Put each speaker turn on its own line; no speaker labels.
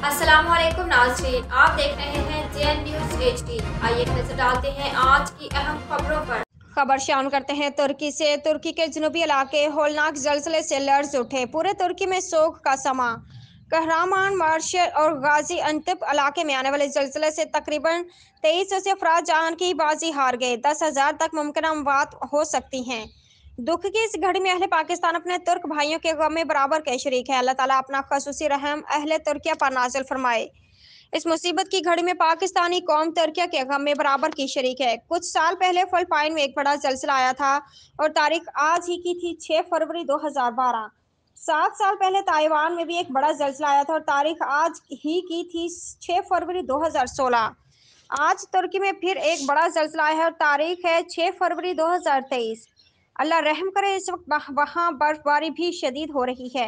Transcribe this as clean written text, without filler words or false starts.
अस्सलामुअलैकुम नाज़रीन, आप देख रहे हैं जेएन न्यूज़ एचडी। आइए नजर डालते हैं आज की अहम खबरों पर। खबर शामिल करते हैं तुर्की से। तुर्की के जनूबी इलाके होलनाक जलजले से लर्ज उठे। पूरे तुर्की में सोग का समा। कहरामान, मार्शल और गाजी अंतिब इलाके में आने वाले जलजले से तकरीबन 2300 से अफराद जान की बाजी हार गए। 10,000 तक मुमकिन अमवात हो सकती हैं। दुख की इस घड़ी में अहले पाकिस्तान अपने तुर्क भाइयों के गम में बराबर के शरीक है। अल्लाह ताला अपना खसूसी रहम अहले तुर्किया पर नाजिल फरमाए। इस मुसीबत की घड़ी में पाकिस्तानी कौम तुर्किया के गम में बराबर की शरीक है। कुछ साल पहले फिलिपाइन में एक बड़ा जलजिला आया था और तारीख आज ही की थी 6 फरवरी 2012। 7 साल पहले ताइवान में भी एक बड़ा जलजिला आया था और तारीख आज ही की थी 6 फरवरी 2016। आज तुर्की में फिर एक बड़ा जलजिला है और तारीख है 6 फरवरी 2023। अल्लाह रहम करे, इस वक्त वहाँ बर्फबारी भी शदीद हो रही है।